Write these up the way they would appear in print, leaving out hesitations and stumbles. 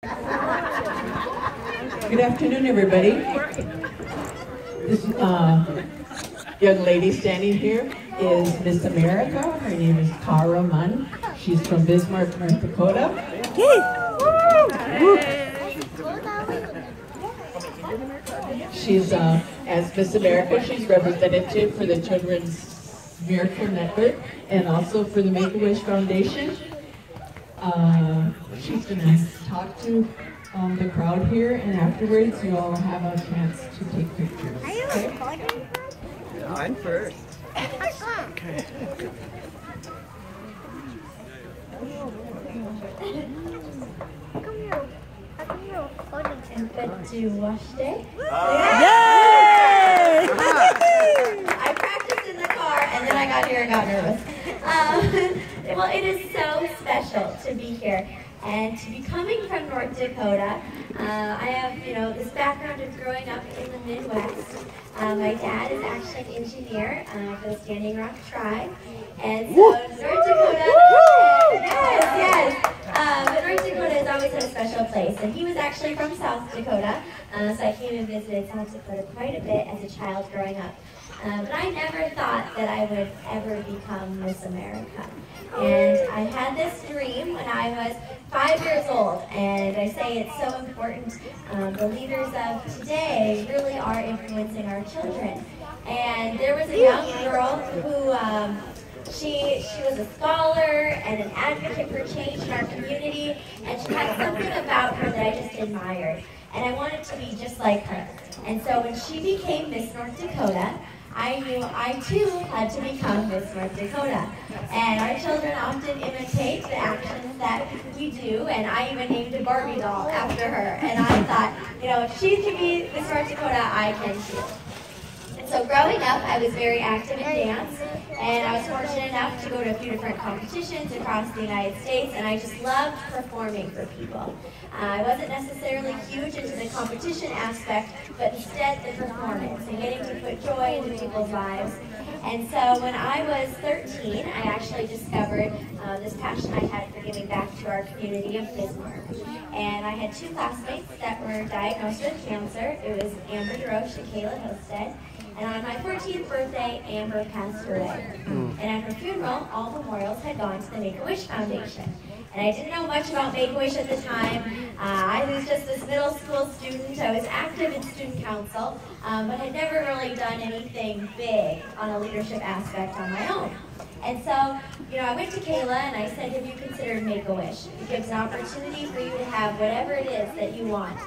Good afternoon, everybody. This young lady standing here is Miss America. Her name is Cara Mund. She's from Bismarck, North Dakota. She's, as Miss America, she's representative for the Children's Miracle Network and also for the Make-A-Wish Foundation. She's going to talk to the crowd here, and afterwards you all have a chance to take pictures. Okay? Yeah, I'm first. Okay. And good to wash day. Yay! I practiced in the car and then I got here and got nervous. Well, it is so special to be here and to be coming from North Dakota. I have, this background of growing up in the Midwest. My dad is actually an engineer for the Standing Rock Tribe. And so North Dakota, yes. But North Dakota has always had a special place. And he was actually from South Dakota. So I came and visited South Dakota quite a bit as a child growing up. But I never thought that I would ever become Miss America. And I had this dream when I was 5 years old, and I say it's so important. The leaders of today really are influencing our children. And there was a young girl who, she was a scholar and an advocate for change in our community, and she had something about her that I just admired. And I wanted to be just like her. And so when she became Miss North Dakota, I knew I too had to become Miss North Dakota. And our children often imitate the actions that we do, and I even named a Barbie doll after her. And I thought, if she can be Miss North Dakota, I can too. And so growing up, I was very active in dance, and I was fortunate enough to go to a few different competitions across the United States, and I just loved performing for people. I wasn't necessarily huge into the competition aspect, but instead the performance and getting to put joy into people's lives. And so when I was 13, I actually discovered this passion I had for giving back to our community of Bismarck. And I had two classmates that were diagnosed with cancer. It was Amber DeRoche and Kayla Hillstead. And on my 14th birthday, Amber passed away. And at her funeral, all memorials had gone to the Make-A-Wish Foundation. And I didn't know much about Make-A-Wish at the time. I was just this middle school student. I was active in student council, but had never really done anything big on a leadership aspect on my own. And so, I went to Kayla and I said, have you considered Make-A-Wish? It gives an opportunity for you to have whatever it is that you want.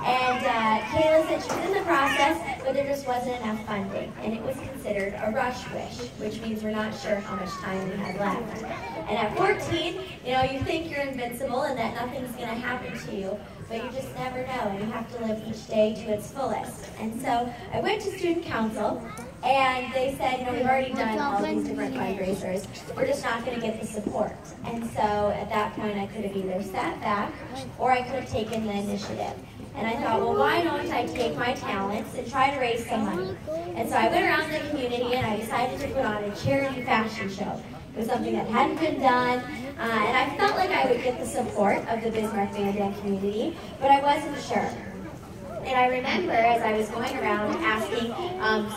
And Kayla said she was in the process, but there just wasn't enough funding. And it was considered a rush wish, which means we're not sure how much time we had left. And at 14, you think you're invincible and that nothing's going to happen to you, but you just never know, and you have to live each day to its fullest. And so I went to student council, and they said, we've already done all these different fundraisers. We're just not going to get the support. And so at that point, I could have either sat back or I could have taken the initiative. And I thought, well, why don't I take my talents and try to raise some money? And so I went around the community and I decided to put on a charity fashion show. It was something that hadn't been done, and I felt like I would get the support of the Bismarck Van Dam community, but I wasn't sure. And I remember as I was going around asking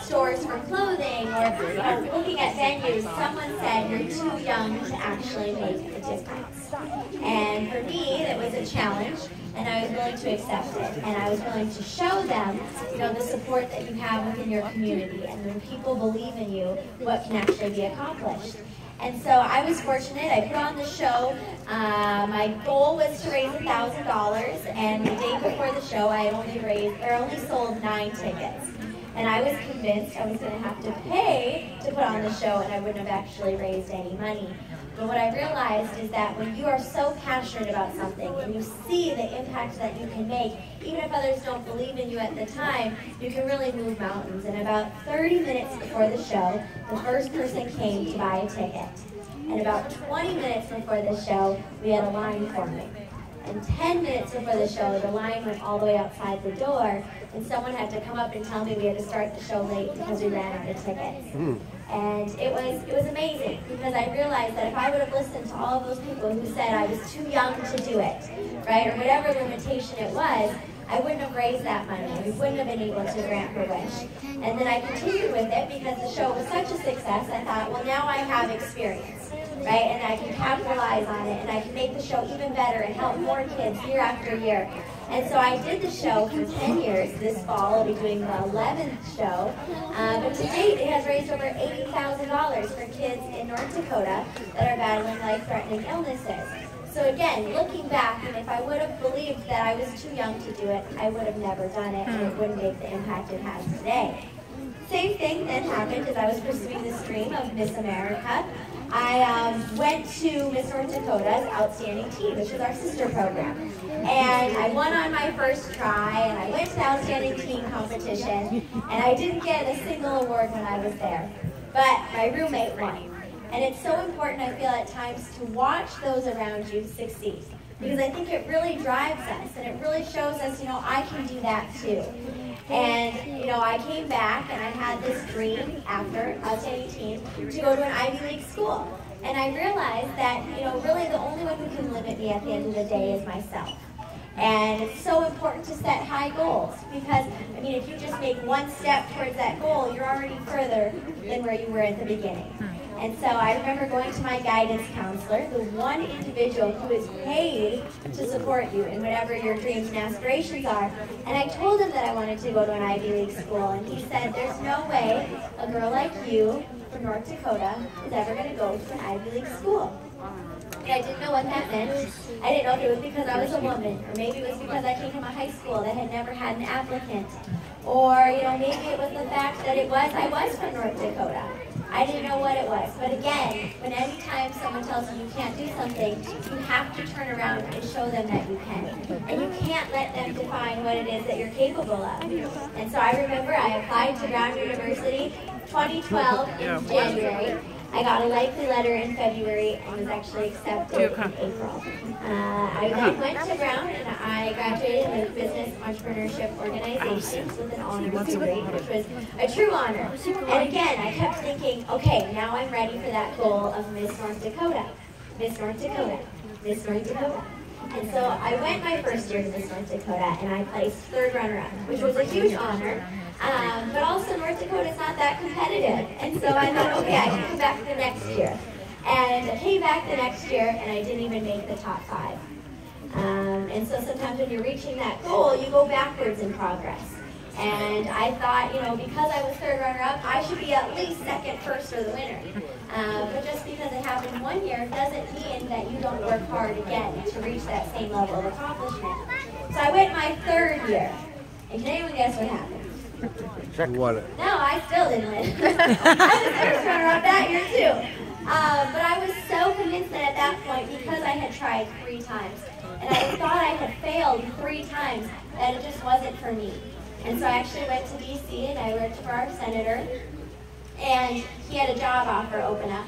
stores for clothing or looking at venues, someone said, you're too young to actually make a difference. And for me, that was a challenge, and I was willing to accept it. And I was willing to show them, the support that you have within your community. And when people believe in you, what can actually be accomplished. And so I was fortunate. I put on the show. My goal was to raise $1,000, and the day before the show, I only sold 9 tickets. And I was convinced I was going to have to pay to put on the show, and I wouldn't have actually raised any money. But what I realized is that when you are so passionate about something and you see the impact that you can make, even if others don't believe in you at the time, you can really move mountains. And about 30 minutes before the show, the first person came to buy a ticket. And about 20 minutes before the show, we had a line forming. And 10 minutes before the show, the line went all the way outside the door, and someone had to come up and tell me we had to start the show late because we ran out of tickets. And it was amazing, because I realized that if I would have listened to all of those people who said I was too young to do it, right, or whatever limitation it was, I wouldn't have raised that money. We wouldn't have been able to grant her wish. And then I continued with it because the show was such a success. I thought, well, now I have experience, right? And I can capitalize on it, and I can make the show even better and help more kids year after year. And so I did the show for 10 years. This fall I'll be doing the 11th show. But to date, it has raised over $80,000 for kids in North Dakota that are battling life-threatening illnesses. So again, looking back, and if I would have believed that I was too young to do it, I would have never done it, and it wouldn't make the impact it has today. Same thing then happened as I was pursuing this dream of Miss America. I went to Miss North Dakota's Outstanding Teen, which is our sister program. And I won on my first try, and I went to the Outstanding Teen competition, and I didn't get a single award when I was there. But my roommate won. And it's so important, I feel, at times to watch those around you succeed. Because I think it really drives us, and it really shows us, you know, I can do that too. And, you know, I came back and I had this dream after Outstanding Teen to go to an Ivy League school. And I realized that, you know, really the only one who can limit me at the end of the day is myself. And it's so important to set high goals because, I mean, if you just make one step towards that goal, you're already further than where you were at the beginning. And so I remember going to my guidance counselor, the one individual who is paid to support you in whatever your dreams and aspirations are. And I told him that I wanted to go to an Ivy League school. And he said, there's no way a girl like you from North Dakota is ever going to go to an Ivy League school. And I didn't know what that meant. I didn't know if it was because I was a woman, or maybe it was because I came from a high school that had never had an applicant. Or, you know, maybe it was the fact that I was from North Dakota. I didn't know what it was. But again, when any time someone tells you you can't do something, you have to turn around and show them that you can. And you can't let them define what it is that you're capable of. And so I remember I applied to Brown University 2012 in January. I got a likely letter in February and was actually accepted in April. I then went to Brown and I graduated with Business Entrepreneurship Organizations with an honors degree, which was a true honor. And again, I kept thinking, okay, now I'm ready for that goal of Miss North Dakota, Miss North Dakota, Miss North Dakota. And so I went my first year to Miss North Dakota and I placed third runner-up, which was a huge honor. But also North Dakota is not that competitive. And so I thought, okay, I can come back the next year. And I came back the next year and I didn't even make the top 5. And so sometimes when you're reaching that goal, you go backwards in progress. And I thought, you know, because I was third runner-up, I should be at least second, first, or the winner. But just because it happened one year doesn't mean that you don't work hard again to reach that same level of accomplishment. So I went my third year. And can anyone guess what happened? You won it. No, I still didn't win. I was first runner-up that year too. But I was so convinced that at that point, because I had tried 3 times, and I thought I had failed 3 times, that it just wasn't for me. And so I actually went to DC and I worked for our senator, and he had a job offer open up.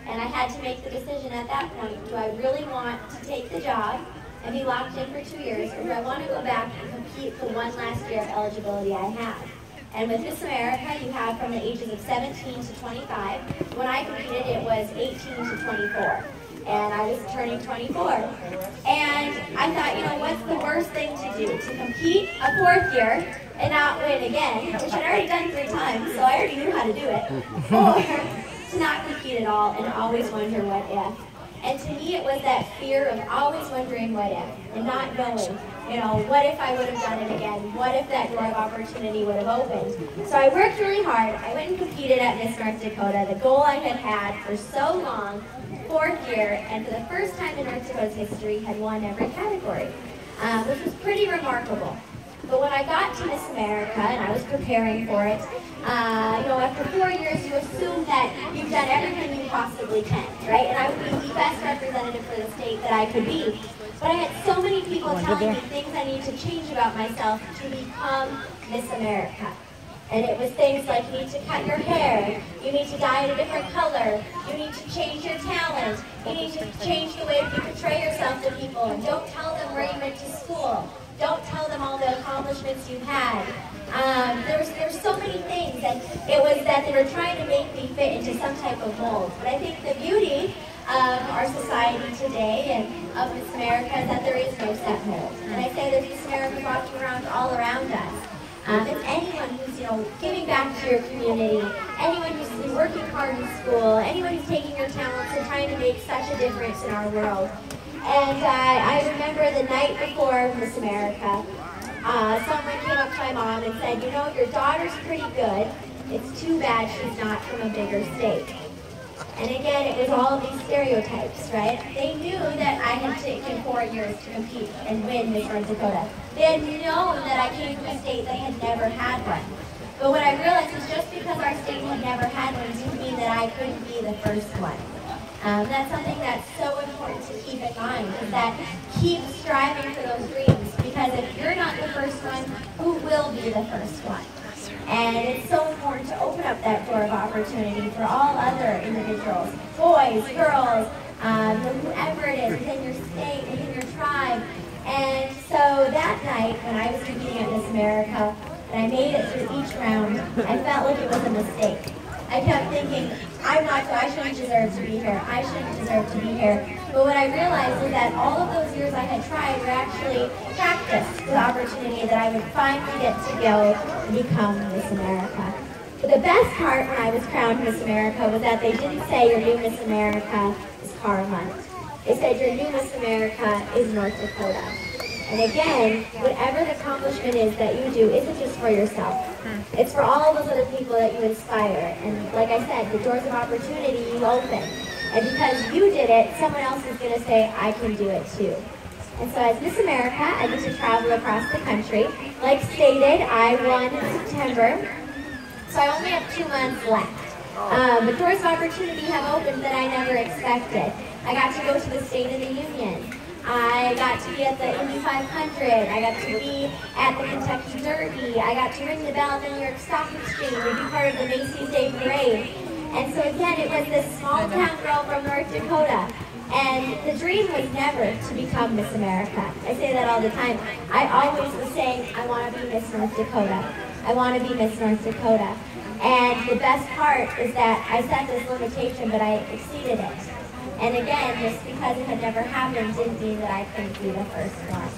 And I had to make the decision at that point, do I really want to take the job and be locked in for 2 years, or do I want to go back and compete for one last year of eligibility I have? And with Miss America, you have from the ages of 17 to 25. When I competed, it was 18 to 24. And I was turning 24. And I thought, you know, what's the worst thing to do? To compete a 4th year and not win again, which I'd already done 3 times, so I already knew how to do it. Or to not compete at all and always wonder what if. And to me, it was that fear of always wondering what if, and not knowing, you know, what if I would have done it again? What if that door of opportunity would have opened? So I worked really hard. I went and competed at Miss North Dakota, the goal I had had for so long, 4th year, and for the first time in North Dakota's history, had won every category, which was pretty remarkable. But when I got to Miss America and I was preparing for it, you know, after 4 years, you assume that you've done everything you possibly can, right? And I would be the best representative for the state that I could be. But I had so many people telling me things I need to change about myself to become Miss America. And it was things like you need to cut your hair, you need to dye it a different color, you need to change your talent, you need to change the way you portray yourself to people, and don't tell them where you went to school. Don't tell them all the accomplishments you had. There's so many things, and it was that they were trying to make me fit into some type of mold. But I think the beauty of our society today and of Miss America is that there is no set mold. And I say there's Miss America walking around all around us. It's anyone who's, giving back to your community, anyone who's working hard in school, anyone who's taking your talents and trying to make such a difference in our world. And I remember the night before Miss America, someone came up to my mom and said, your daughter's pretty good. It's too bad she's not from a bigger state. And again, it was all of these stereotypes, right? They knew that I had taken 4 years to compete and win Miss North Dakota. They had known that I came from a state that had never had one. But what I realized is just because our state had never had one didn't mean that I couldn't be the first one. That's something that's so important to keep in mind, is that keep striving for those dreams, because if you're not the first one, who will be the first one? And it's so important to open up that door of opportunity for all other individuals, boys, girls, whoever it is, within your state, within your tribe. And so that night, when I was competing at Miss America, and I made it through each round, I felt like it was a mistake. I kept thinking, I shouldn't deserve to be here. I shouldn't deserve to be here. But what I realized is that all of those years I had tried were actually practice for the opportunity that I would finally get to go and become Miss America. But the best part when I was crowned Miss America was that they didn't say your new Miss America is Cara Mund. They said your new Miss America is North Dakota. And again, whatever the accomplishment is that you do isn't just for yourself. It's for all those other people that you inspire. And like I said, the doors of opportunity you open. And because you did it, someone else is going to say, I can do it too. And so as Miss America, I get to travel across the country. Like stated, I won in September, so I only have 2 months left. But doors of opportunity have opened that I never expected. I got to go to the State of the Union. I got to be at the Indy 500. I got to be at the Kentucky Derby. I got to ring the bell at the New York Stock Exchange and be part of the Macy's Day Parade. And so again, it was this small town girl from North Dakota. And the dream was never to become Miss America. I say that all the time. I always was saying, I want to be Miss North Dakota. I want to be Miss North Dakota. And the best part is that I set this limitation, but I exceeded it. And again, just because it had never happened didn't mean that I couldn't be the first one.